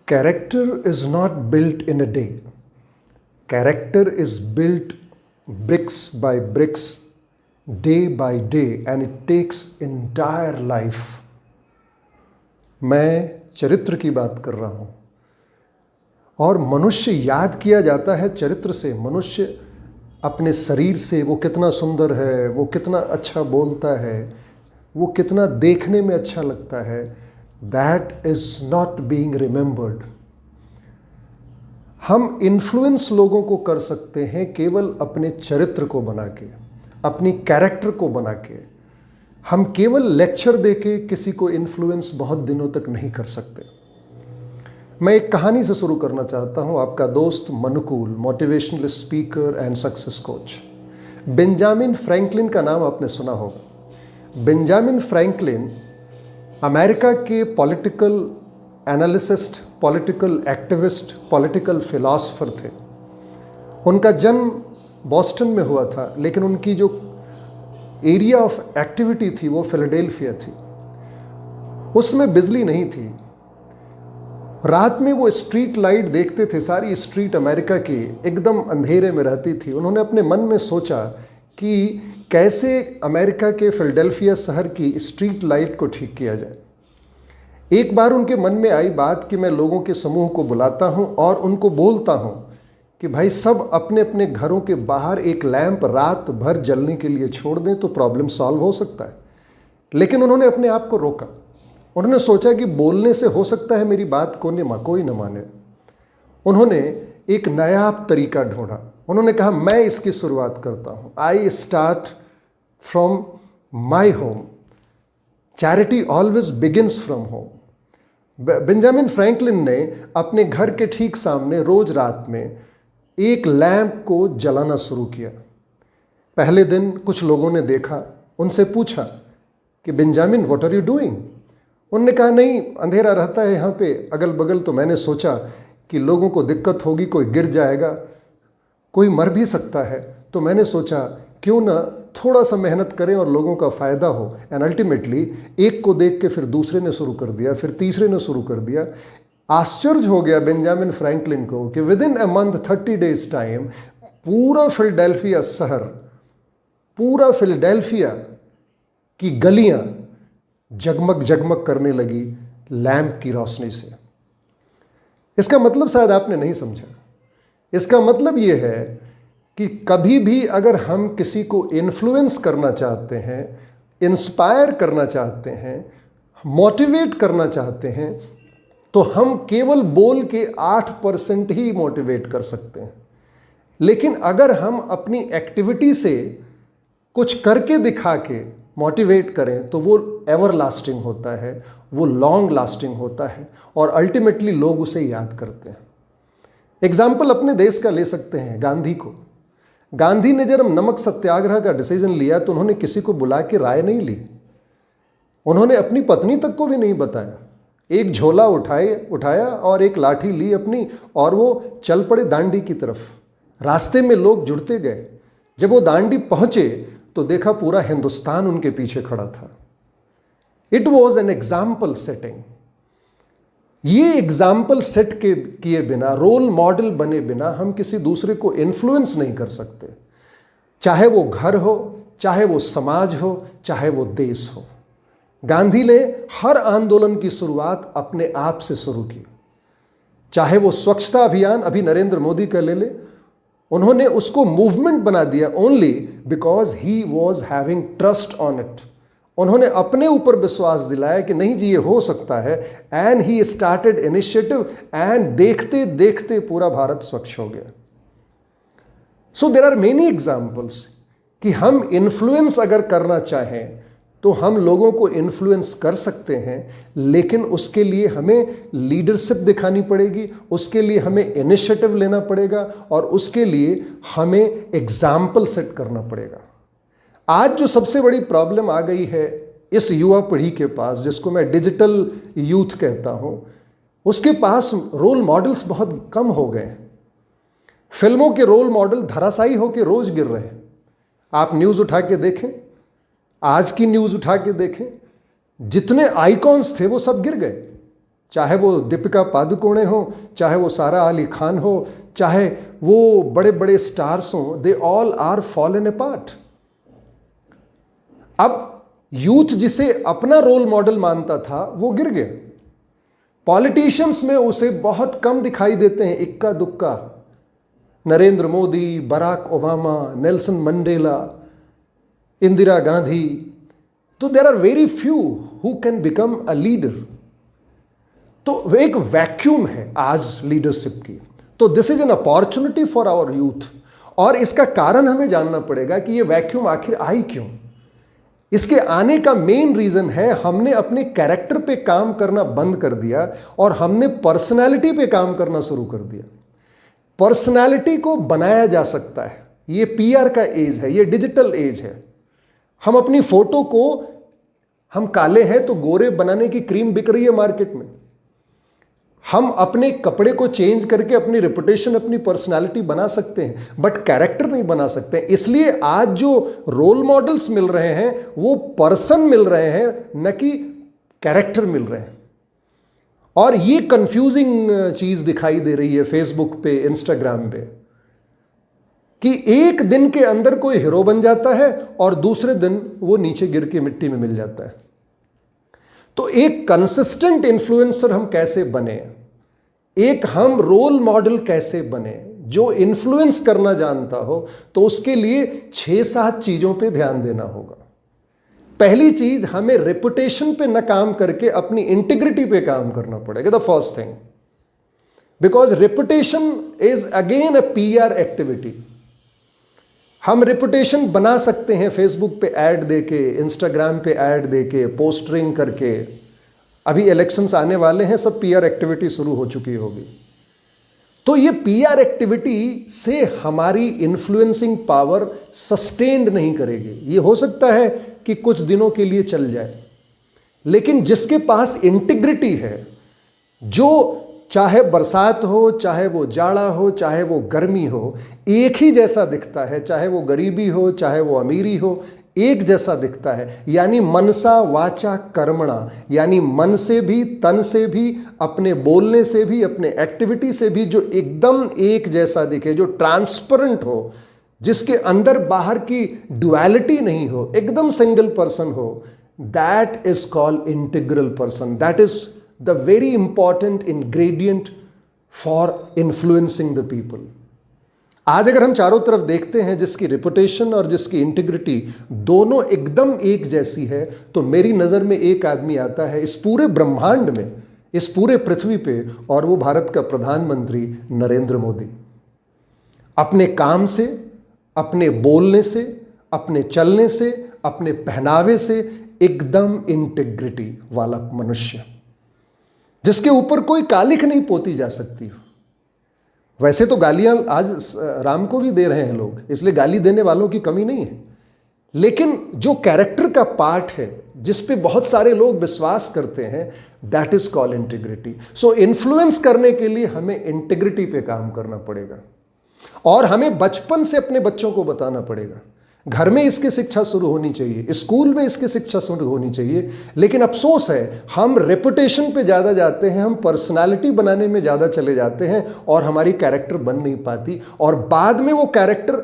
Character is not built in a day. Character is built bricks by bricks, day by day, and it takes entire life. मैं चरित्र की बात कर रहा हूँ और मनुष्य याद किया जाता है चरित्र से। मनुष्य अपने शरीर से, वो कितना सुंदर है, वो कितना अच्छा बोलता है, वो कितना देखने में अच्छा लगता है, that is not being remembered. हम इन्फ्लुएंस लोगों को कर सकते हैं केवल अपने चरित्र को बना के, अपनी कैरेक्टर को बना के। हम केवल लेक्चर दे के किसी को इन्फ्लुएंस बहुत दिनों तक नहीं कर सकते। मैं एक कहानी से शुरू करना चाहता हूं। आपका दोस्त Manukul, motivational speaker and success coach. Benjamin Franklin का नाम आपने सुना होगा। बेंजामिन फ्रैंकलिन अमेरिका के political analyst, political activist, political philosopher थे। उनका जन्म बॉस्टन में हुआ था, लेकिन उनकी जो एरिया ऑफ एक्टिविटी थी वो फिलाडेल्फिया थी। उसमें बिजली नहीं थी। रात में वो स्ट्रीट लाइट देखते थे। सारी स्ट्रीट अमेरिका की एकदम अंधेरे में रहती थी। उन्होंने अपने मन में सोचा कि कैसे अमेरिका के फिलाडेल्फिया शहर की स्ट्रीट लाइट को ठीक किया जाए। एक बार उनके मन में आई बात कि मैं लोगों के समूह को बुलाता हूं और उनको बोलता हूं कि भाई सब अपने अपने घरों के बाहर एक लैंप रात भर जलने के लिए छोड़ दें तो प्रॉब्लम सॉल्व हो सकता है। लेकिन उन्होंने अपने आप को रोका। उन्होंने सोचा कि बोलने से हो सकता है मेरी बात कोई न माने। उन्होंने एक नया तरीका ढूंढा। उन्होंने कहा मैं इसकी शुरुआत करता हूं। I start from my home. Charity always begins from home. Benjamin Franklin ने अपने घर के ठीक सामने रोज रात में एक लैंप को जलाना शुरू किया। पहले दिन कुछ लोगों ने देखा, उनसे पूछा कि Benjamin what are you doing. उन्होंने कहा नहीं, अंधेरा रहता है यहाँ पे अगल बगल, तो मैंने सोचा कि लोगों को दिक्कत होगी, कोई गिर जाएगा, कोई मर भी सकता है, तो मैंने सोचा क्यों ना थोड़ा सा मेहनत करें और लोगों का फ़ायदा हो। एंड अल्टीमेटली एक को देख के फिर दूसरे ने शुरू कर दिया, फिर तीसरे ने शुरू कर दिया। आश्चर्य हो गया बेंजामिन फ्रैंकलिन को कि with in a month 30 days time पूरा फिलाडेल्फिया शहर, पूरा फिलाडेल्फिया की गलियां जगमग जगमग करने लगी लैंप की रोशनी से। इसका मतलब शायद आपने नहीं समझा। इसका मतलब यह है कि कभी भी अगर हम किसी को इन्फ्लुएंस करना चाहते हैं, इंस्पायर करना चाहते हैं, मोटिवेट करना चाहते हैं, तो हम केवल बोल के 8% ही मोटिवेट कर सकते हैं। लेकिन अगर हम अपनी एक्टिविटी से कुछ करके दिखा के मोटिवेट करें तो वो एवर लास्टिंग होता है, वो लॉन्ग लास्टिंग होता है और अल्टीमेटली लोग उसे याद करते हैं। एग्जाम्पल अपने देश का ले सकते हैं, गांधी को। गांधी ने जब नमक सत्याग्रह का डिसीजन लिया तो उन्होंने किसी को बुला के राय नहीं ली। उन्होंने अपनी पत्नी तक को भी नहीं बताया। एक झोला उठाया और एक लाठी ली अपनी और वो चल पड़े दांडी की तरफ। रास्ते में लोग जुड़ते गए। जब वो दांडी पहुंचे तो देखा पूरा हिंदुस्तान उनके पीछे खड़ा था। It was an example setting. ये एग्जाम्पल सेट के किए बिना, रोल मॉडल बने बिना हम किसी दूसरे को इन्फ्लुएंस नहीं कर सकते। चाहे वो घर हो, चाहे वो समाज हो, चाहे वो देश हो। गांधी ने हर आंदोलन की शुरुआत अपने आप से शुरू की। चाहे वो स्वच्छता अभियान, अभी नरेंद्र मोदी का ले ले, उन्होंने उसको मूवमेंट बना दिया only because he was having trust on it. उन्होंने अपने ऊपर विश्वास दिलाया कि नहीं जी ये हो सकता है, and he started initiative, and देखते देखते पूरा भारत स्वच्छ हो गया। So there are many examples कि हम इन्फ्लुएंस अगर करना चाहें तो हम लोगों को इन्फ्लुएंस कर सकते हैं, लेकिन उसके लिए हमें लीडरशिप दिखानी पड़ेगी, उसके लिए हमें इनिशिएटिव लेना पड़ेगा और उसके लिए हमें एग्जाम्पल सेट करना पड़ेगा। आज जो सबसे बड़ी प्रॉब्लम आ गई है इस युवा पीढ़ी के पास, जिसको मैं डिजिटल यूथ कहता हूं, उसके पास रोल मॉडल्स बहुत कम हो गए हैं। फिल्मों के रोल मॉडल धराशायी होकर रोज गिर रहे हैं। आप न्यूज़ उठा के देखें, आज की न्यूज़ उठा के देखें, जितने आइकॉन्स थे वो सब गिर गए। चाहे वो दीपिका पादुकोणे हो, चाहे वो सारा अली खान हो, चाहे वो बड़े बड़े स्टार्स हों, they all are fallen apart. अब यूथ जिसे अपना रोल मॉडल मानता था वो गिर गया। पॉलिटिशियंस में उसे बहुत कम दिखाई देते हैं, इक्का दुक्का। Narendra Modi, Barack Obama, Nelson Mandela, Indira Gandhi, तो there are very few who can become a leader. तो एक वैक्यूम है आज लीडरशिप की। तो this is an opportunity for our youth, और इसका कारण हमें जानना पड़ेगा कि ये वैक्यूम आखिर आई क्यों। इसके आने का मेन रीजन है हमने अपने कैरेक्टर पे काम करना बंद कर दिया और हमने पर्सनैलिटी पे काम करना शुरू कर दिया। पर्सनैलिटी को बनाया जा सकता है, ये पीआर का एज है, ये डिजिटल एज है। हम अपनी फोटो को, हम काले हैं तो गोरे बनाने की क्रीम बिक रही है मार्केट में। हम अपने कपड़े को चेंज करके अपनी रेपुटेशन, अपनी पर्सनालिटी बना सकते हैं, बट कैरेक्टर नहीं बना सकते। इसलिए आज जो रोल मॉडल्स मिल रहे हैं वो पर्सन मिल रहे हैं, न कि कैरेक्टर मिल रहे हैं। और ये कंफ्यूजिंग चीज दिखाई दे रही है फेसबुक पे, इंस्टाग्राम पे, कि एक दिन के अंदर कोई हीरो बन जाता है और दूसरे दिन वो नीचे गिर के मिट्टी में मिल जाता है। तो एक कंसिस्टेंट इन्फ्लुएंसर हम कैसे बने, एक हम रोल मॉडल कैसे बने जो इन्फ्लुएंस करना जानता हो, तो उसके लिए 6-7 चीजों पे ध्यान देना होगा। पहली चीज, हमें रेपुटेशन पे न काम करके अपनी इंटीग्रिटी पे काम करना पड़ेगा। The first thing, because reputation is again a PR activity. हम रेपुटेशन बना सकते हैं फेसबुक पे ऐड देके, इंस्टाग्राम पे ऐड देके, पोस्टरिंग करके। अभी इलेक्शंस आने वाले हैं, सब पीआर एक्टिविटी शुरू हो चुकी होगी। तो ये पीआर एक्टिविटी से हमारी इन्फ्लुएंसिंग पावर सस्टेन्ड नहीं करेगी। ये हो सकता है कि कुछ दिनों के लिए चल जाए, लेकिन जिसके पास इंटीग्रिटी है, जो चाहे बरसात हो, चाहे वो जाड़ा हो, चाहे वो गर्मी हो, एक ही जैसा दिखता है, चाहे वो गरीबी हो, चाहे वो अमीरी हो, एक जैसा दिखता है। यानी मनसा वाचा कर्मणा, यानी मन से भी, तन से भी, अपने बोलने से भी, अपने एक्टिविटी से भी, जो एकदम एक जैसा दिखे, जो ट्रांसपेरेंट हो, जिसके अंदर बाहर की डुअलिटी नहीं हो, एकदम सिंगल पर्सन हो, that is called integral person. That is the very important ingredient for influencing the people। आज अगर हम चारों तरफ देखते हैं जिसकी रेपुटेशन और जिसकी इंटीग्रिटी दोनों एकदम एक जैसी है, तो मेरी नज़र में एक आदमी आता है इस पूरे ब्रह्मांड में, इस पूरे पृथ्वी पे, और वो भारत का प्रधानमंत्री नरेंद्र मोदी। अपने काम से, अपने बोलने से, अपने चलने से, अपने पहनावे से एकदम इंटीग्रिटी वाला मनुष्य, जिसके ऊपर कोई कालिख नहीं पोती जा सकती। वैसे तो गालियां आज राम को भी दे रहे हैं लोग, इसलिए गाली देने वालों की कमी नहीं है, लेकिन जो कैरेक्टर का पार्ट है, जिस पे बहुत सारे लोग विश्वास करते हैं, that is called integrity. So influence करने के लिए हमें इंटीग्रिटी पे काम करना पड़ेगा, और हमें बचपन से अपने बच्चों को बताना पड़ेगा। घर में इसकी शिक्षा शुरू होनी चाहिए, स्कूल में इसकी शिक्षा शुरू होनी चाहिए। लेकिन अफसोस है, हम रेपुटेशन पे ज़्यादा जाते हैं, हम पर्सनालिटी बनाने में ज़्यादा चले जाते हैं, और हमारी कैरेक्टर बन नहीं पाती, और बाद में वो कैरेक्टर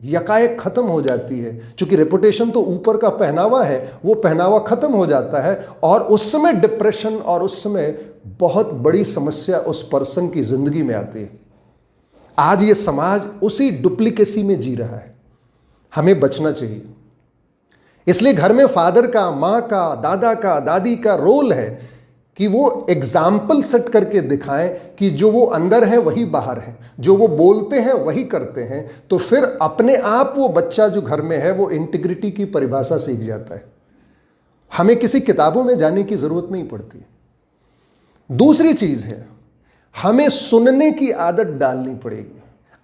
यकायक ख़त्म हो जाती है। क्योंकि रेपुटेशन तो ऊपर का पहनावा है, वो पहनावा ख़त्म हो जाता है, और उस समय डिप्रेशन और उस समय बहुत बड़ी समस्या उस पर्सन की ज़िंदगी में आती है। आज ये समाज उसी डुप्लीकेसी में जी रहा है। हमें बचना चाहिए। इसलिए घर में फादर का, माँ का, दादा का, दादी का रोल है कि वो एग्जाम्पल सेट करके दिखाएं कि जो वो अंदर है वही बाहर है, जो वो बोलते हैं वही करते हैं। तो फिर अपने आप वो बच्चा जो घर में है वो इंटीग्रिटी की परिभाषा सीख जाता है। हमें किसी किताबों में जाने की जरूरत नहीं पड़ती। दूसरी चीज है, हमें सुनने की आदत डालनी पड़ेगी।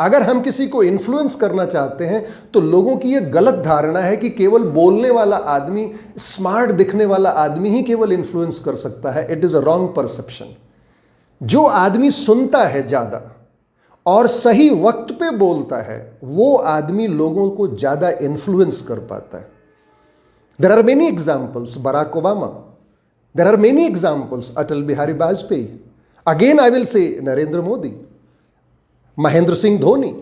अगर हम किसी को इन्फ्लुएंस करना चाहते हैं तो लोगों की यह गलत धारणा है कि केवल बोलने वाला आदमी, स्मार्ट दिखने वाला आदमी ही केवल इन्फ्लुएंस कर सकता है। It is a wrong perception. जो आदमी सुनता है ज्यादा और सही वक्त पे बोलता है, वो आदमी लोगों को ज्यादा इन्फ्लुएंस कर पाता है। There are many examples. Barack Obama, There are many examples. Atal Bihari Vajpayee. Again, I will say Narendra Modi, Mahendra Singh Dhoni.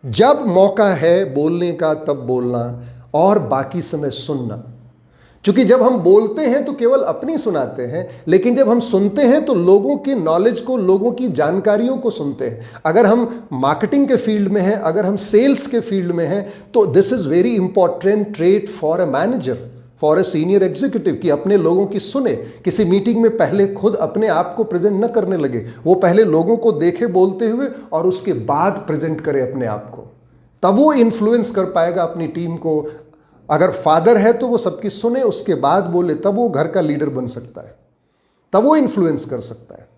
जब मौका है बोलने का तब बोलना और बाकी समय सुनना. क्योंकि जब हम बोलते हैं तो केवल अपनी सुनाते हैं, लेकिन जब हम सुनते हैं तो लोगों की नॉलेज को, लोगों की जानकारियों को सुनते हैं. अगर हम मार्केटिंग के फील्ड में हैं, अगर हम सेल्स के फील्ड में हैं, तो this is very important trait for a manager, for a senior executive, कि अपने लोगों की सुने. किसी मीटिंग में पहले खुद अपने आप को प्रेजेंट न करने लगे, वो पहले लोगों को देखे बोलते हुए और उसके बाद प्रेजेंट करे अपने आप को. तब वो इन्फ्लुएंस कर पाएगा अपनी टीम को. अगर फादर है तो वो सबकी सुने, उसके बाद बोले, तब वो घर का लीडर बन सकता है, तब वो इन्फ्लुएंस कर सकता है.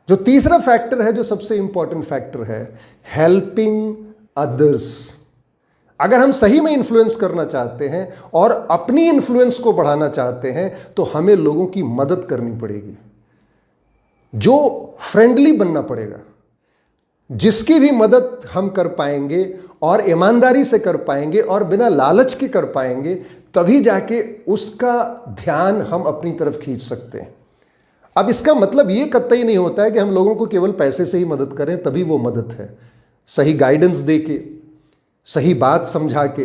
जो तीसरा फैक्टर है, जो सबसे इंपॉर्टेंट फैक्टर है, हेल्पिंग अदर्स. अगर हम सही में इन्फ्लुएंस करना चाहते हैं और अपनी इन्फ्लुएंस को बढ़ाना चाहते हैं तो हमें लोगों की मदद करनी पड़ेगी, जो फ्रेंडली बनना पड़ेगा. जिसकी भी मदद हम कर पाएंगे और ईमानदारी से कर पाएंगे और बिना लालच के कर पाएंगे, तभी जाके उसका ध्यान हम अपनी तरफ खींच सकते हैं. अब इसका मतलब ये कतई नहीं होता है कि हम लोगों को केवल पैसे से ही मदद करें तभी वो मदद है. सही गाइडेंस दे के, सही बात समझा के,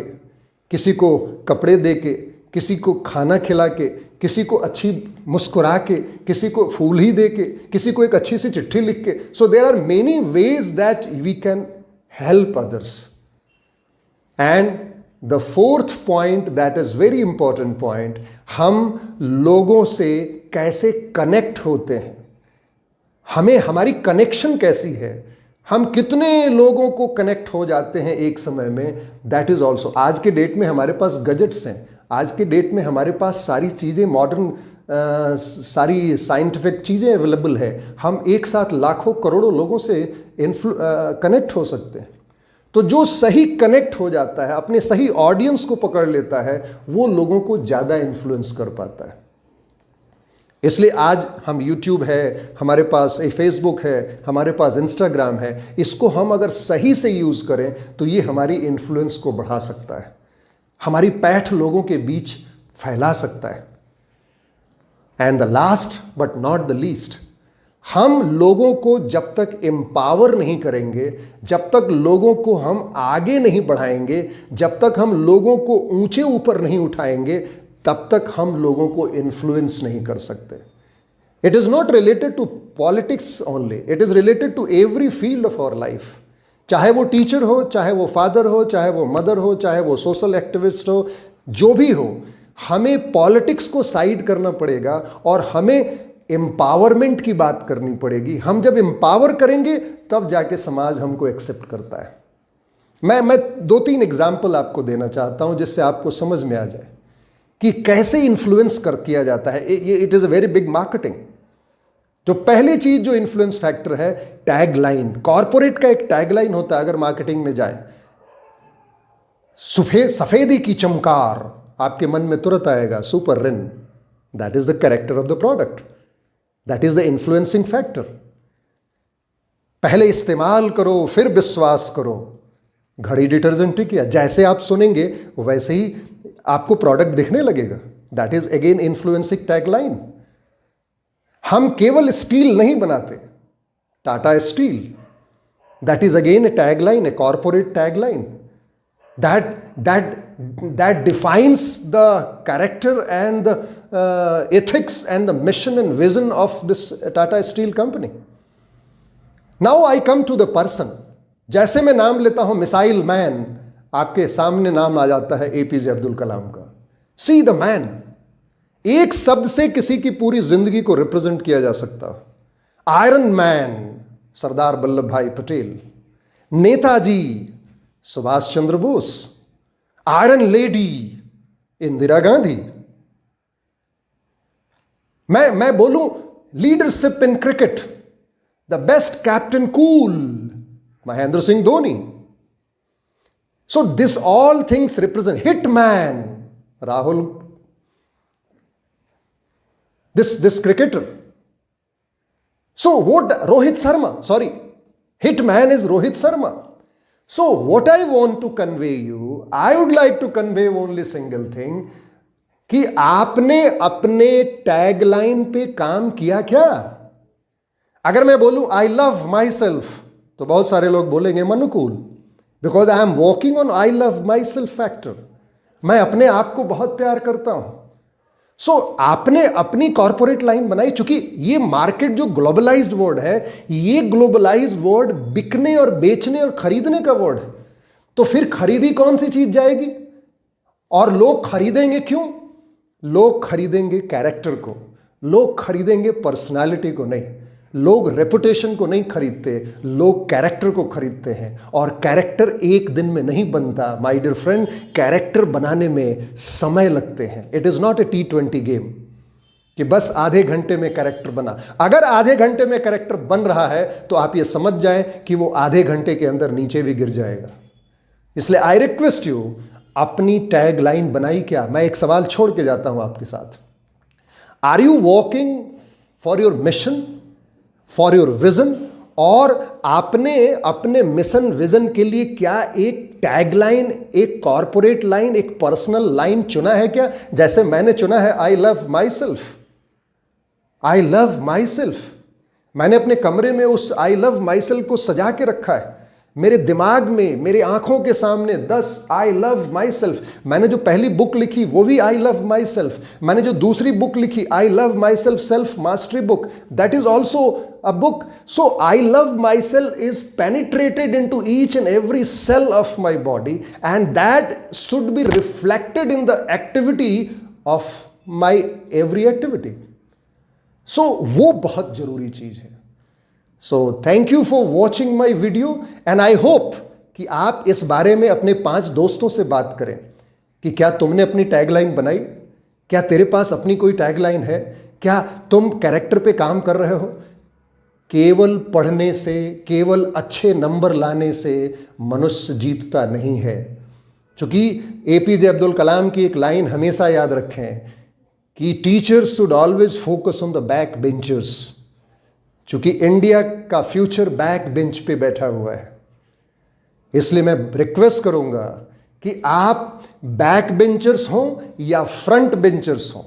किसी को कपड़े दे के, किसी को खाना खिला के, किसी को अच्छी मुस्कुरा के, किसी को फूल ही दे के, किसी को एक अच्छी सी चिट्ठी लिख के. So there are many ways that we can help others. And the fourth point, that is very important point, हम लोगों से कैसे कनेक्ट होते हैं, हमें हमारी कनेक्शन कैसी है, हम कितने लोगों को कनेक्ट हो जाते हैं एक समय में. That is also. आज के डेट में हमारे पास गैजेट्स हैं, आज के डेट में हमारे पास सारी चीज़ें मॉडर्न, सारी साइंटिफिक चीज़ें अवेलेबल है. हम एक साथ लाखों करोड़ों लोगों से कनेक्ट हो सकते हैं. तो जो सही कनेक्ट हो जाता है, अपने सही ऑडियंस को पकड़ लेता है, वो लोगों को ज़्यादा इन्फ्लुएंस कर पाता है. इसलिए आज हम YouTube है, हमारे पास फेसबुक है, हमारे पास इंस्टाग्राम है. इसको हम अगर सही से यूज़ करें तो ये हमारी इन्फ्लुएंस को बढ़ा सकता है, हमारी पैठ लोगों के बीच फैला सकता है. And the last but not the least, हम लोगों को जब तक एम्पावर नहीं करेंगे, जब तक लोगों को हम आगे नहीं बढ़ाएंगे, जब तक हम लोगों को ऊंचे ऊपर नहीं उठाएंगे, तब तक हम लोगों को इन्फ्लुएंस नहीं कर सकते. It is not related to politics only, it is related to every field of our life. चाहे वो टीचर हो, चाहे वो फादर हो, चाहे वो मदर हो, चाहे वो सोशल एक्टिविस्ट हो, जो भी हो, हमें पॉलिटिक्स को साइड करना पड़ेगा और हमें एम्पावरमेंट की बात करनी पड़ेगी. हम जब एम्पावर करेंगे तब जाके समाज हमको एक्सेप्ट करता है. मैं 2-3 एग्जाम्पल आपको देना चाहता हूं जिससे आपको समझ में आ जाए कि कैसे इन्फ्लुएंस किया जाता है. It is a very big marketing. तो पहली चीज जो इन्फ्लुएंस फैक्टर है, टैग लाइन. कॉर्पोरेट का एक टैग लाइन होता है अगर मार्केटिंग में जाए, सफेदी की चमकार, आपके मन में तुरंत आएगा super Rin. That is the character of the product, that is the influencing factor. पहले इस्तेमाल करो फिर विश्वास करो. घड़ी डिटर्जेंट किया, जैसे आप सुनेंगे वैसे ही आपको प्रोडक्ट दिखने लगेगा. That is again influencing tag line. हम केवल स्टील नहीं बनाते, Tata steel, that is again A tag line, a corporate tag line. that defines the character and the ethics and the mission and vision of this Tata Steel company. Now I come to the person. जैसे मैं नाम लेता हूं missile man, आपके सामने नाम आ जाता है APJ अब्दुल कलाम का. See the man. एक शब्द से किसी की पूरी जिंदगी को रिप्रेजेंट किया जा सकता. आयरन मैन सरदार वल्लभ भाई पटेल, नेताजी सुभाष चंद्र बोस, आयरन लेडी इंदिरा गांधी. मैं बोलूं leadership in cricket, the best captain cool, Mahendra Singh Dhoni. So this all things represent. Hitman Rahul, this cricketer. So what, Rohit Sharma, sorry, hitman is Rohit Sharma. So what I want to convey you, I would like to convey only single thing. कि आपने अपने tagline पे काम किया क्या। अगर मैं बोलूं आई लव माई सेल्फ, तो बहुत सारे लोग बोलेंगे Manukul, because I am walking on I love myself factor. मैं अपने आप को बहुत प्यार करता हूं। सो आपने अपनी कॉर्पोरेट लाइन बनाई। चूंकि ये मार्केट जो ग्लोबलाइज्ड वर्ड है, ये ग्लोबलाइज्ड वर्ड बिकने और बेचने और खरीदने का वर्ड है। तो फिर खरीदी कौन सी चीज जाएगी, और लोग खरीदेंगे क्यों? लोग खरीदेंगे कैरेक्टर को, लोग खरीदेंगे पर्सनालिटी को नहीं। लोग रेपुटेशन को नहीं खरीदते, लोग कैरेक्टर को खरीदते हैं। और कैरेक्टर एक दिन में नहीं बनता माय डियर फ्रेंड, कैरेक्टर बनाने में समय लगते हैं। It is not a T20 game कि बस आधे घंटे में कैरेक्टर बना। अगर आधे घंटे में कैरेक्टर बन रहा है तो आप ये समझ जाएं कि वो आधे घंटे के अंदर नीचे भी गिर जाएगा। इसलिए आई रिक्वेस्ट यू, अपनी टैग लाइन बनाई क्या? मैं एक सवाल छोड़ के जाता हूं आपके साथ। Are you walking for your mission, for your vision? और आपने अपने मिशन विजन के लिए क्या एक टैगलाइन, एक कॉर्पोरेट लाइन, एक पर्सनल लाइन चुना है क्या? जैसे मैंने चुना है आई love my self. I love my self. मैंने अपने कमरे में उस आई लव माई सेल्फ को सजा के रखा है। मेरे दिमाग में, मेरे आंखों के सामने 10 आई लव माई सेल्फ। मैंने जो पहली बुक लिखी वो भी आई लव माई सेल्फ। मैंने जो दूसरी बुक लिखी I love myself self mastery book, that is also a book. So I love myself is penetrated into each and every cell of my body, and that should be reflected in the activity of my every activity. So वो बहुत जरूरी चीज है। So thank you for watching my video, and I hope कि आप इस बारे में अपने 5 दोस्तों से बात करें कि क्या तुमने अपनी टैगलाइन बनाई? क्या तेरे पास अपनी कोई टैगलाइन है? क्या तुम कैरेक्टर पे काम कर रहे हो? केवल पढ़ने से, केवल अच्छे नंबर लाने से मनुष्य जीतता नहीं है। चूंकि APJ अब्दुल कलाम की एक लाइन हमेशा याद रखें कि teachers should always focus on the back benchers. चूंकि इंडिया का फ्यूचर बैक बेंच पे बैठा हुआ है, इसलिए मैं रिक्वेस्ट करूंगा कि आप बैक बेंचर्स हों या फ्रंट बेंचर्स हों,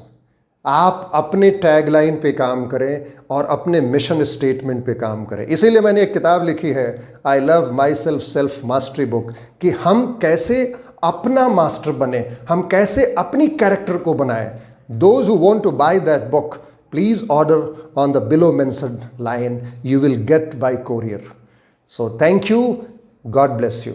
आप अपने टैगलाइन पे काम करें और अपने मिशन स्टेटमेंट पे काम करें। इसीलिए मैंने एक किताब लिखी है आई love myself self mastery book, कि हम कैसे अपना मास्टर बने, हम कैसे अपनी कैरेक्टर को बनाएं। Those who want to buy that book, please order on the below mentioned line. You will get by courier. So thank you. God bless you.